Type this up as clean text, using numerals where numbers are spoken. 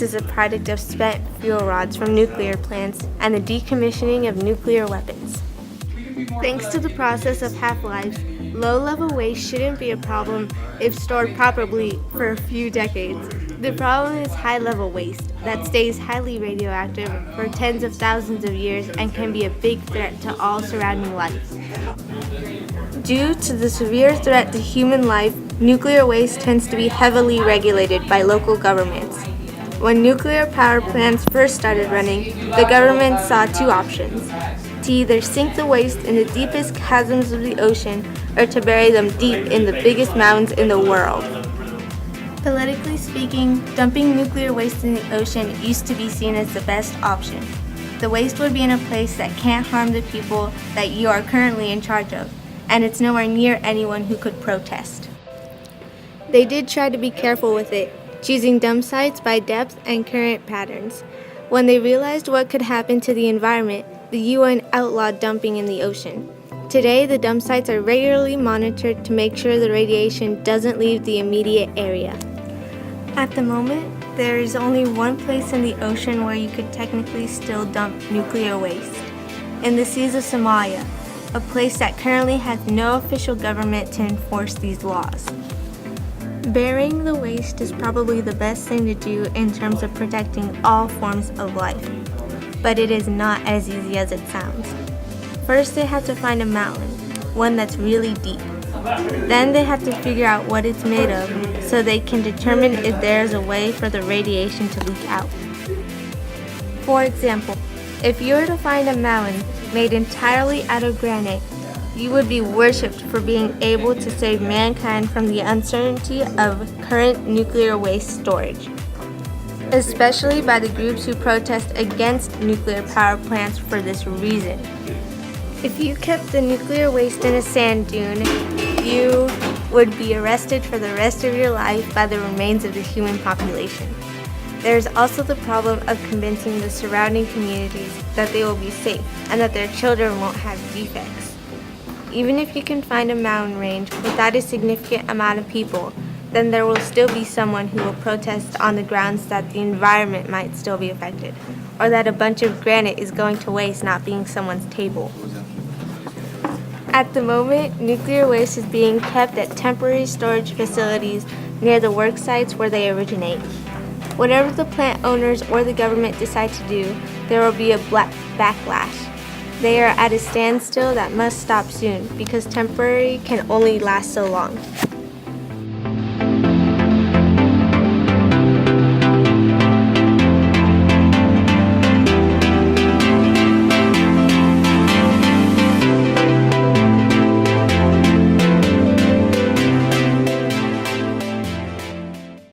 waste is a product of spent fuel rods from nuclear plants and the decommissioning of nuclear weapons. Thanks to the process of half-lives, low-level waste shouldn't be a problem if stored properly for a few decades. The problem is high-level waste that stays highly radioactive for tens of thousands of years and can be a big threat to all surrounding life. Due to the severe threat to human life, nuclear waste tends to be heavily regulated by local governments. When nuclear power plants first started running, the government saw two options: to either sink the waste in the deepest chasms of the ocean or to bury them deep in the biggest mountains in the world. Politically speaking, dumping nuclear waste in the ocean used to be seen as the best option. The waste would be in a place that can't harm the people that you are currently in charge of, and it's nowhere near anyone who could protest. They did try to be careful with it, choosing dump sites by depth and current patterns. When they realized what could happen to the environment, the UN outlawed dumping in the ocean. Today, the dump sites are regularly monitored to make sure the radiation doesn't leave the immediate area. At the moment, there is only one place in the ocean where you could technically still dump nuclear waste: in the seas of Somalia, a place that currently has no official government to enforce these laws. Burying the waste is probably the best thing to do in terms of protecting all forms of life, but it is not as easy as it sounds. First, they have to find a mountain, one that's really deep. Then they have to figure out what it's made of so they can determine if there is a way for the radiation to leak out. For example, if you were to find a mountain made entirely out of granite, you would be worshipped for being able to save mankind from the uncertainty of current nuclear waste storage, especially by the groups who protest against nuclear power plants for this reason. If you kept the nuclear waste in a sand dune, you would be arrested for the rest of your life by the remains of the human population. There is also the problem of convincing the surrounding communities that they will be safe and that their children won't have defects. Even if you can find a mountain range without a significant amount of people, then there will still be someone who will protest on the grounds that the environment might still be affected, or that a bunch of granite is going to waste not being someone's table. At the moment, nuclear waste is being kept at temporary storage facilities near the work sites where they originate. Whatever the plant owners or the government decide to do, there will be a backlash. They are at a standstill that must stop soon because temporary can only last so long.